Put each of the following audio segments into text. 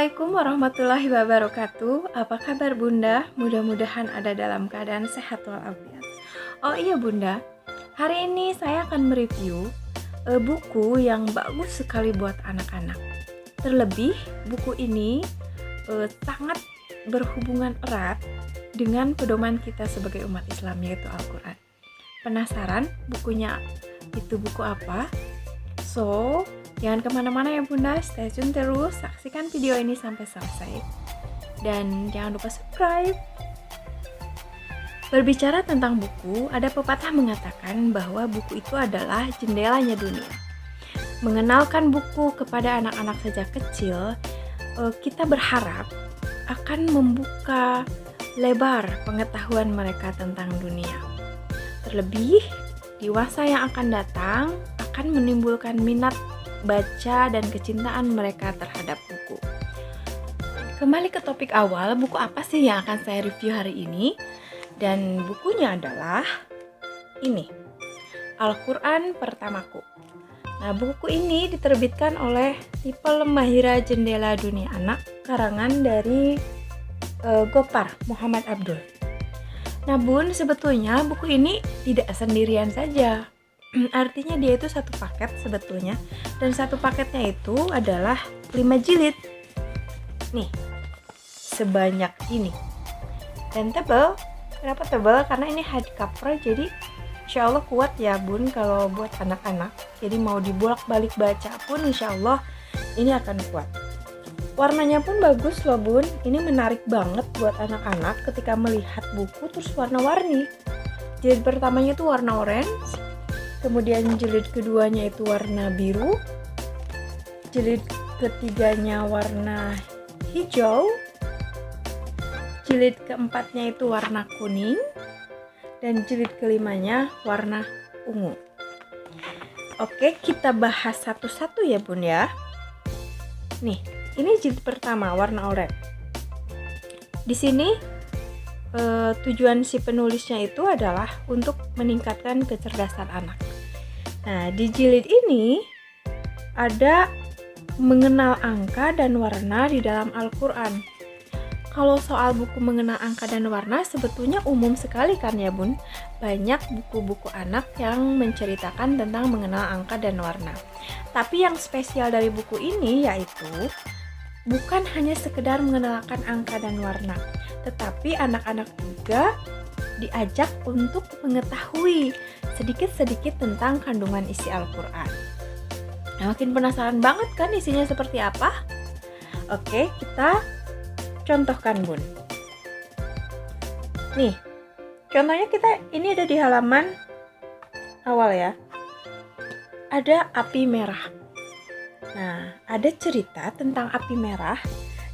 Assalamualaikum warahmatullahi wabarakatuh. Apa kabar Bunda? Mudah-mudahan ada dalam keadaan sehat walafiat. Oh iya Bunda, hari ini saya akan mereview buku yang bagus sekali buat anak-anak. Terlebih buku ini sangat berhubungan erat dengan pedoman kita sebagai umat Islam, yaitu Al-Quran. Penasaran bukunya itu buku apa? So, jangan kemana-mana ya Bunda, stay tune terus, saksikan video ini sampai selesai. Dan jangan lupa subscribe. Berbicara tentang buku, ada pepatah mengatakan bahwa buku itu adalah jendelanya dunia. Mengenalkan buku kepada anak-anak sejak kecil, kita berharap akan membuka lebar pengetahuan mereka tentang dunia. Terlebih, di masa yang akan datang akan menimbulkan minat baca dan kecintaan mereka terhadap buku. Kembali ke topik awal, buku apa sih yang akan saya review hari ini? Dan bukunya adalah ini, Al-Quran Pertamaku. Nah, buku ini diterbitkan oleh tipe Lemahira Jendela Dunia Anak, karangan dari Gopar Muhammad Abdul. Nah Bun, sebetulnya buku ini tidak sendirian saja. Artinya dia itu satu paket sebetulnya. Dan satu paketnya itu adalah 5 jilid. Nih, sebanyak ini. Dan tebal. Kenapa tebal? Karena ini hardcover, jadi insya Allah kuat ya Bun kalau buat anak-anak. Jadi mau dibolak-balik baca pun insya Allah ini akan kuat. Warnanya pun bagus loh Bun. Ini menarik banget buat anak-anak ketika melihat buku terus warna-warni. Jilid pertamanya itu warna orange, kemudian jilid keduanya itu warna biru, jilid ketiganya warna hijau, jilid keempatnya itu warna kuning, dan jilid kelimanya warna ungu. Oke, kita bahas satu-satu ya Bun ya. Nih, ini jilid pertama warna oranye. Di sini tujuan si penulisnya itu adalah untuk meningkatkan kecerdasan anak. Nah, di jilid ini ada mengenal angka dan warna di dalam Al-Quran. Kalau soal buku mengenal angka dan warna sebetulnya umum sekali kan ya Bun. Banyak buku-buku anak yang menceritakan tentang mengenal angka dan warna. Tapi yang spesial dari buku ini yaitu bukan hanya sekedar mengenalkan angka dan warna, tetapi anak-anak juga diajak untuk mengetahui sedikit-sedikit tentang kandungan isi Al-Quran. Nah, makin penasaran banget kan isinya seperti apa? Oke, kita contohkan Bun. Nih, contohnya ini ada di halaman awal ya. Ada api merah. Nah, ada cerita tentang api merah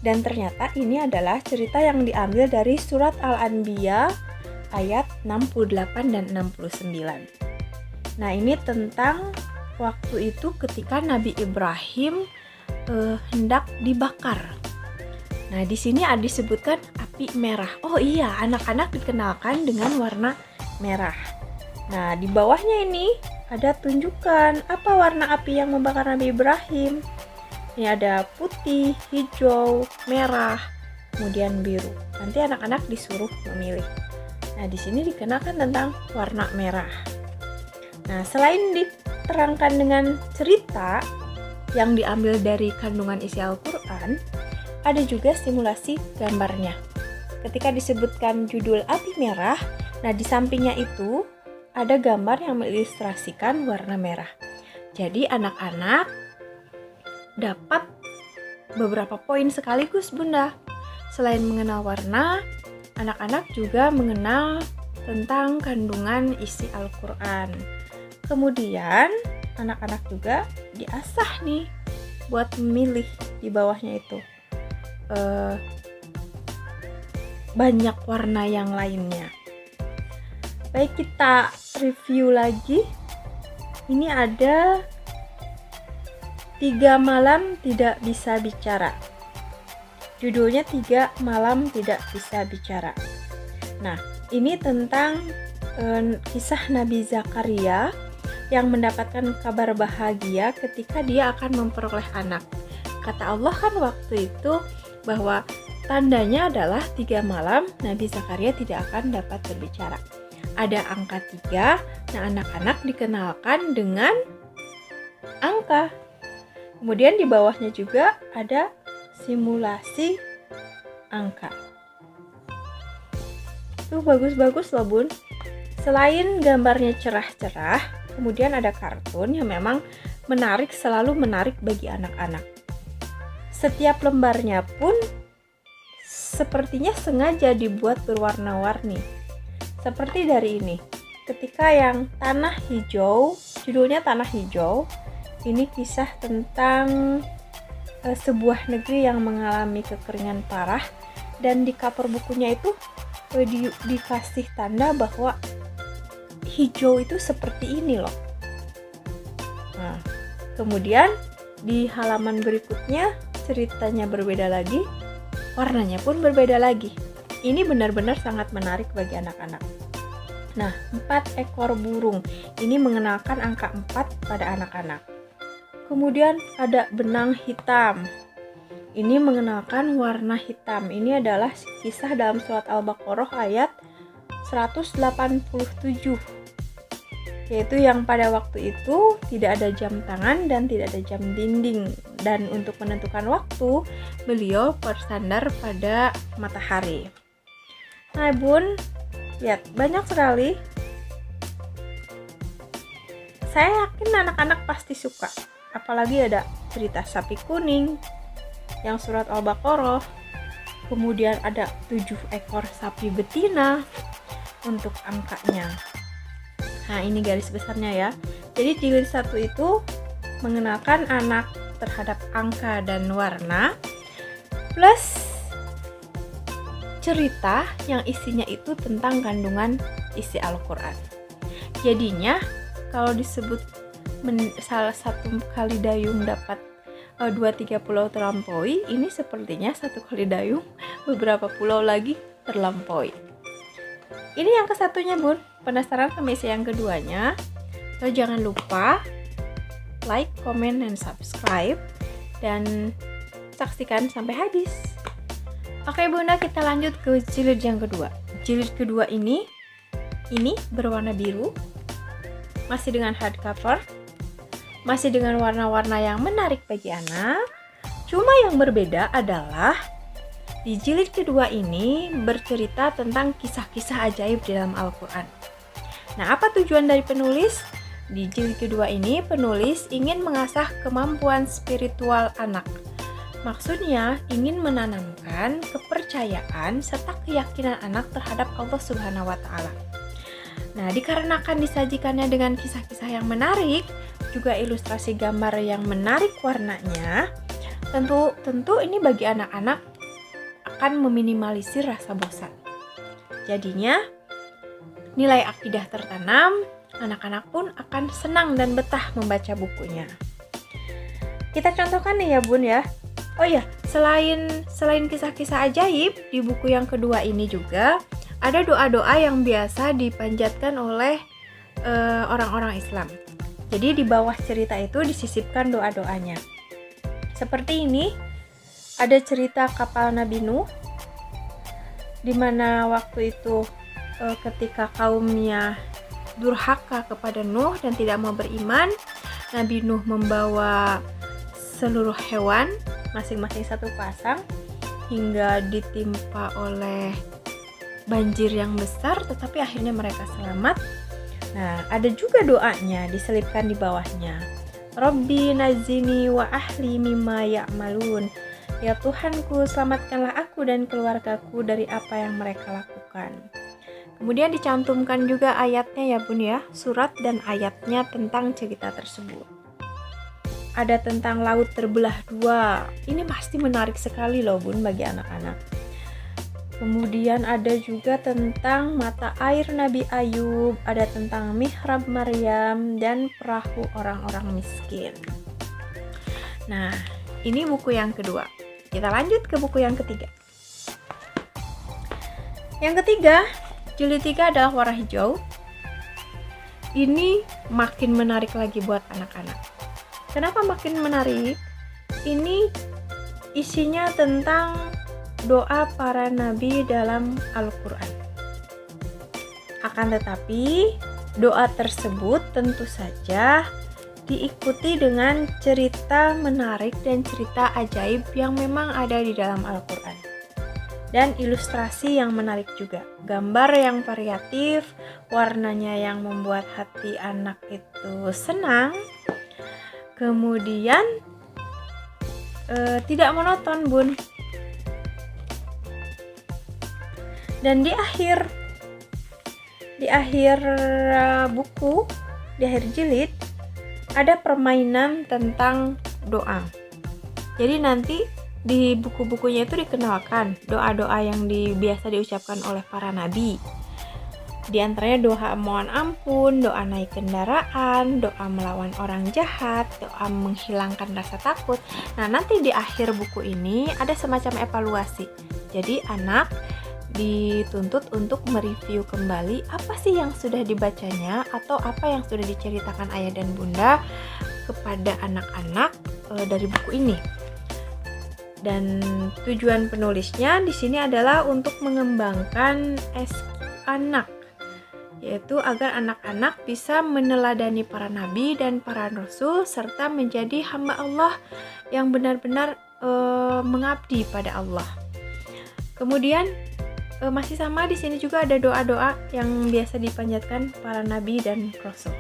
dan ternyata ini adalah cerita yang diambil dari surat Al-Anbiya ayat 68 dan 69. Nah, ini tentang waktu itu ketika Nabi Ibrahim hendak dibakar. Nah, di sini ada disebutkan api merah. Oh iya, anak-anak dikenalkan dengan warna merah. Nah, di bawahnya ini ada tunjukkan apa warna api yang membakar Nabi Ibrahim. Ini ada putih, hijau, merah, kemudian biru. Nanti anak-anak disuruh memilih. Nah, di sini dikenakan tentang warna merah. Nah, selain diterangkan dengan cerita yang diambil dari kandungan isi Al-Quran, ada juga simulasi gambarnya. Ketika disebutkan judul api merah, nah di sampingnya itu ada gambar yang mengilustrasikan warna merah. Jadi anak-anak dapat beberapa poin sekaligus Bunda. Selain mengenal warna, anak-anak juga mengenal tentang kandungan isi Al-Quran. Kemudian anak-anak juga diasah nih buat memilih di bawahnya itu banyak warna yang lainnya. Baik, kita review lagi. Ini ada 3 malam tidak bisa bicara. Judulnya 3 malam tidak bisa bicara. Nah, ini tentang kisah Nabi Zakaria yang mendapatkan kabar bahagia ketika dia akan memperoleh anak. kata Allah kan waktu itu bahwa tandanya adalah 3 malam Nabi Zakaria tidak akan dapat berbicara. Ada angka 3, nah anak-anak dikenalkan dengan angka. Kemudian di bawahnya juga ada simulasi angka. Tuh bagus-bagus loh bun. Selain gambarnya cerah-cerah, kemudian ada kartun yang memang menarik, selalu menarik bagi anak-anak. Setiap lembarnya pun sepertinya sengaja dibuat berwarna-warni. Seperti dari ini. Ketika yang Tanah Hijau, judulnya Tanah Hijau, ini kisah tentang sebuah negeri yang mengalami kekeringan parah, dan di cover bukunya itu dikasih tanda bahwa hijau itu seperti ini loh. Nah, kemudian di halaman berikutnya ceritanya berbeda lagi, warnanya pun berbeda lagi. Ini benar-benar sangat menarik bagi anak-anak. Nah, 4 ekor burung. Ini mengenalkan angka 4 pada anak-anak. Kemudian ada benang hitam. Ini mengenalkan warna hitam. Ini adalah kisah dalam surat Al-Baqarah ayat 187. Yaitu yang pada waktu itu tidak ada jam tangan dan tidak ada jam dinding. Dan untuk menentukan waktu, beliau bersandar pada matahari. Nah bun, lihat banyak sekali. Saya yakin anak-anak pasti suka. Apalagi ada cerita sapi kuning yang surat Al-Baqarah. Kemudian ada 7 ekor sapi betina untuk angkanya. Nah ini garis besarnya ya. Jadi jilid 1 itu mengenalkan anak terhadap angka dan warna, plus cerita yang isinya itu tentang kandungan isi Al-Quran. Jadinya kalau disebut salah satu kali dayung dapat 2-3 pulau terlampaui, ini sepertinya 1 kali dayung beberapa pulau lagi terlampaui. Ini yang kesatunya bun. Penasaran sama isi yang keduanya? So, jangan lupa like, comment, dan subscribe, dan saksikan sampai habis. Oke bunda, kita lanjut ke jilid yang kedua. Jilid kedua ini berwarna biru, masih dengan hardcover, masih dengan warna-warna yang menarik bagi anak. Cuma yang berbeda adalah di jilid kedua ini bercerita tentang kisah-kisah ajaib di dalam Al-Quran. Nah, apa tujuan dari penulis? Di jilid kedua ini penulis ingin mengasah kemampuan spiritual anak. Maksudnya ingin menanamkan kepercayaan serta keyakinan anak terhadap Allah Subhanahu wa Ta'ala. Nah, dikarenakan disajikannya dengan kisah-kisah yang menarik, juga ilustrasi gambar yang menarik warnanya, tentu ini bagi anak-anak akan meminimalisir rasa bosan. Jadinya nilai akidah tertanam, anak-anak pun akan senang dan betah membaca bukunya. Kita contohkan nih ya bun ya. Oh ya, selain kisah-kisah ajaib, di buku yang kedua ini juga ada doa-doa yang biasa dipanjatkan oleh orang-orang Islam. Jadi di bawah cerita itu disisipkan doa-doanya. Seperti ini, ada cerita kapal Nabi Nuh, di mana waktu itu ketika kaumnya durhaka kepada Nuh dan tidak mau beriman, Nabi Nuh membawa seluruh hewan, masing-masing 1 pasang, hingga ditimpa oleh banjir yang besar, tetapi akhirnya mereka selamat. Nah, ada juga doanya diselipkan di bawahnya. Rabbi nazini wa ahli mimma ya'malun. Ya Tuhanku, selamatkanlah aku dan keluargaku dari apa yang mereka lakukan. Kemudian dicantumkan juga ayatnya ya bun ya, surat dan ayatnya tentang cerita tersebut. Ada tentang laut terbelah 2. Ini pasti menarik sekali loh bun bagi anak-anak. Kemudian ada juga tentang mata air Nabi Ayub, ada tentang mihrab Maryam, dan perahu orang-orang miskin. Nah, ini buku yang kedua. Kita lanjut ke buku yang ketiga. Yang ketiga, jilid 3 adalah warna hijau. Ini makin menarik lagi buat anak-anak. Kenapa makin menarik? Ini isinya tentang doa para nabi dalam Al-Quran. Akan tetapi, doa tersebut tentu saja diikuti dengan cerita menarik dan cerita ajaib yang memang ada di dalam Al-Quran. Dan ilustrasi yang menarik juga. Gambar yang variatif, warnanya yang membuat hati anak itu senang. Kemudian tidak monoton, Bun. Dan di akhir buku, di akhir jilid, ada permainan tentang doa. Jadi nanti di buku-bukunya itu dikenalkan doa-doa yang biasa diucapkan oleh para nabi. Di antaranya doa mohon ampun, doa naik kendaraan, doa melawan orang jahat, doa menghilangkan rasa takut. Nah, nanti di akhir buku ini ada semacam evaluasi. Jadi anak dituntut untuk mereview kembali apa sih yang sudah dibacanya atau apa yang sudah diceritakan ayah dan bunda kepada anak-anak dari buku ini. Dan tujuan penulisnya di sini adalah untuk mengembangkan SQ anak, yaitu agar anak-anak bisa meneladani para nabi dan para rasul serta menjadi hamba Allah yang benar-benar mengabdi pada Allah. Kemudian masih sama di sini juga ada doa-doa yang biasa dipanjatkan para nabi dan rasul.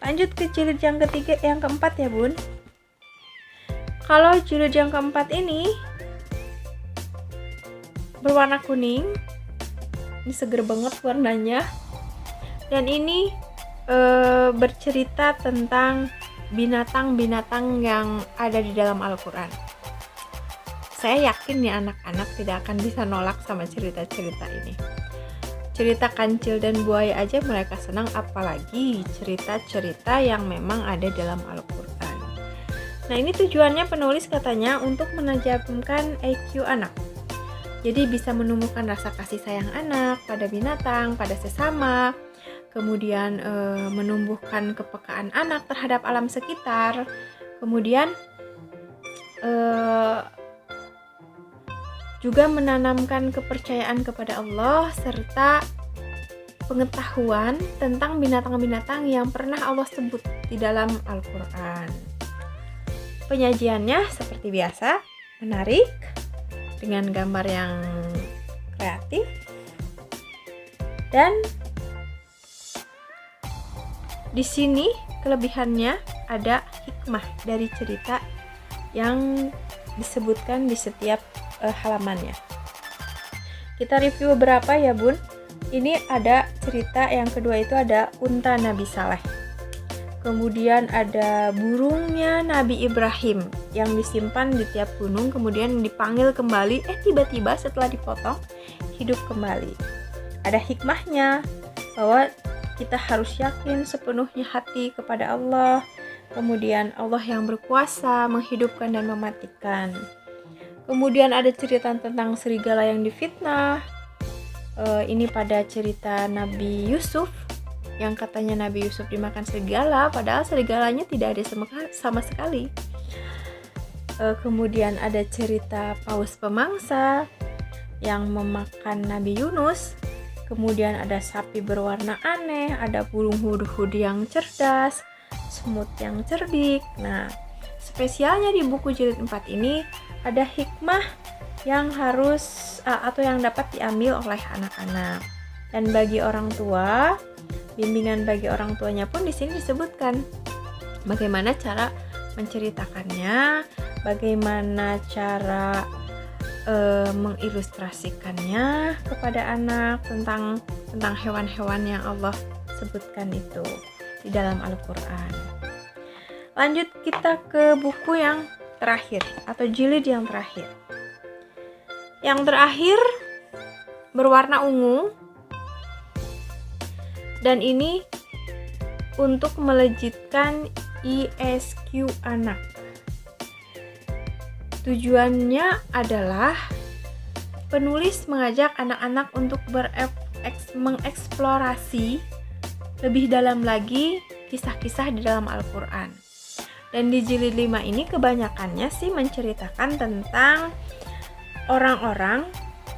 Lanjut ke jilid yang keempat ya, Bun. Kalau jilid yang keempat ini berwarna kuning, ini seger banget warnanya, dan ini bercerita tentang binatang-binatang yang ada di dalam Al-Quran. Saya yakin nih anak-anak tidak akan bisa nolak sama cerita-cerita ini. Cerita kancil dan buaya aja mereka senang, apalagi cerita-cerita yang memang ada dalam Al-Quran. Nah, ini tujuannya penulis katanya untuk menajamkan IQ anak. Jadi bisa menumbuhkan rasa kasih sayang anak pada binatang, pada sesama, kemudian menumbuhkan kepekaan anak terhadap alam sekitar, kemudian juga menanamkan kepercayaan kepada Allah serta pengetahuan tentang binatang-binatang yang pernah Allah sebut di dalam Al-Quran. Penyajiannya seperti biasa, menarik, dengan gambar yang kreatif, dan di sini kelebihannya ada hikmah dari cerita yang disebutkan di setiap halamannya. Kita review beberapa ya, Bun. Ini ada cerita yang kedua, itu ada unta Nabi Saleh. Kemudian ada burungnya Nabi Ibrahim yang disimpan di tiap gunung, kemudian dipanggil kembali, tiba-tiba setelah dipotong hidup kembali. Ada hikmahnya bahwa kita harus yakin sepenuhnya hati kepada Allah. Kemudian Allah yang berkuasa menghidupkan dan mematikan. Kemudian ada cerita tentang serigala yang difitnah. Ini pada cerita Nabi Yusuf, yang katanya Nabi Yusuf dimakan serigala, padahal serigalanya tidak ada sama sekali. Kemudian ada cerita paus pemangsa yang memakan Nabi Yunus. Kemudian ada sapi berwarna aneh, ada burung hudhud yang cerdas, semut yang cerdik. Nah, spesialnya di buku jilid 4 ini ada hikmah yang harus atau yang dapat diambil oleh anak-anak. Dan bagi orang tua, bimbingan bagi orang tuanya pun di sini disebutkan bagaimana cara menceritakannya, bagaimana cara mengilustrasikannya kepada anak tentang hewan-hewan yang Allah sebutkan itu di dalam Al-Quran. Lanjut kita ke buku yang terakhir atau jilid yang terakhir. Yang terakhir berwarna ungu, dan ini untuk melejitkan ISQ anak. Tujuannya adalah penulis mengajak anak-anak untuk mengeksplorasi lebih dalam lagi kisah-kisah di dalam Al-Quran. Dan di jilid 5 ini kebanyakannya sih menceritakan tentang orang-orang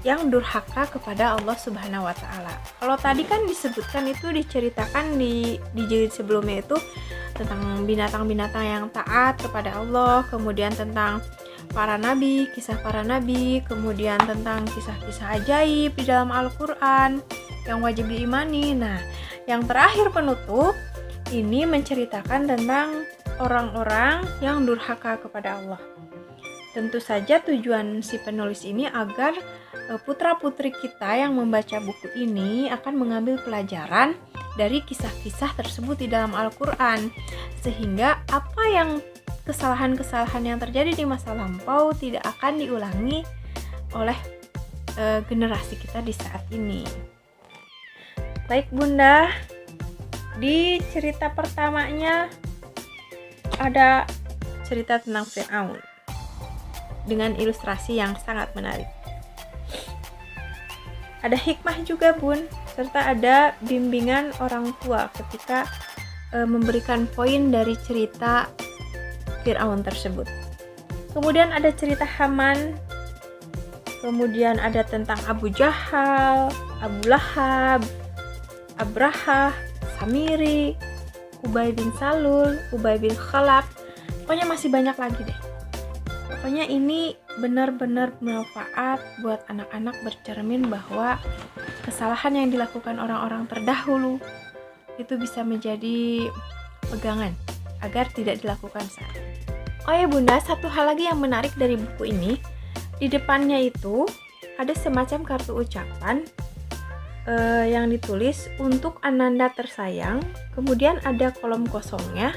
yang durhaka kepada Allah Subhanahu wa taala. Kalau tadi kan disebutkan itu diceritakan di jilid sebelumnya itu tentang binatang-binatang yang taat kepada Allah, kemudian tentang para nabi, kisah para nabi, kemudian tentang kisah-kisah ajaib di dalam Al-Qur'an yang wajib diimani. Nah, yang terakhir penutup ini menceritakan tentang orang-orang yang durhaka kepada Allah. Tentu saja tujuan si penulis ini agar putra-putri kita yang membaca buku ini akan mengambil pelajaran dari kisah-kisah tersebut di dalam Al-Quran, sehingga apa yang kesalahan-kesalahan yang terjadi di masa lampau tidak akan diulangi oleh generasi kita di saat ini. Baik Bunda, di cerita pertamanya ada cerita tentang Fir'aun dengan ilustrasi yang sangat menarik. Ada hikmah juga Bun, serta ada bimbingan orang tua ketika memberikan poin dari cerita Fir'aun tersebut. Kemudian ada cerita Haman, kemudian ada tentang Abu Jahal, Abu Lahab, Abrahah, Samiri, Ubay bin Salul, Ubay bin Khalaf. Pokoknya masih banyak lagi deh. Pokoknya ini benar-benar bermanfaat buat anak-anak, bercermin bahwa kesalahan yang dilakukan orang-orang terdahulu itu bisa menjadi pegangan agar tidak dilakukan saat. Oh ya Bunda, satu hal lagi yang menarik dari buku ini, di depannya itu ada semacam kartu ucapan yang ditulis untuk Ananda tersayang, kemudian ada kolom kosongnya,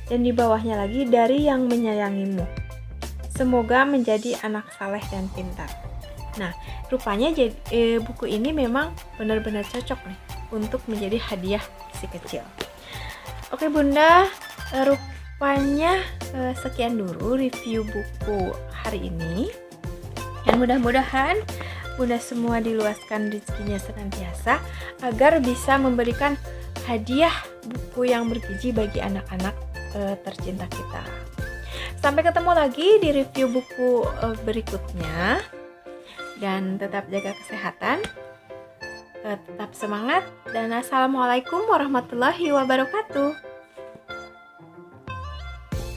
dan di bawahnya lagi dari yang menyayangimu. Semoga menjadi anak saleh dan pintar. Nah, rupanya buku ini memang benar-benar cocok nih untuk menjadi hadiah si kecil. Oke Bunda, rupanya sekian dulu review buku hari ini. Dan mudah-mudahan Bunda semua diluaskan rezekinya senantiasa agar bisa memberikan hadiah buku yang bergizi bagi anak-anak tercinta kita. Sampai ketemu lagi di review buku berikutnya, dan tetap jaga kesehatan, tetap semangat, dan assalamualaikum warahmatullahi wabarakatuh.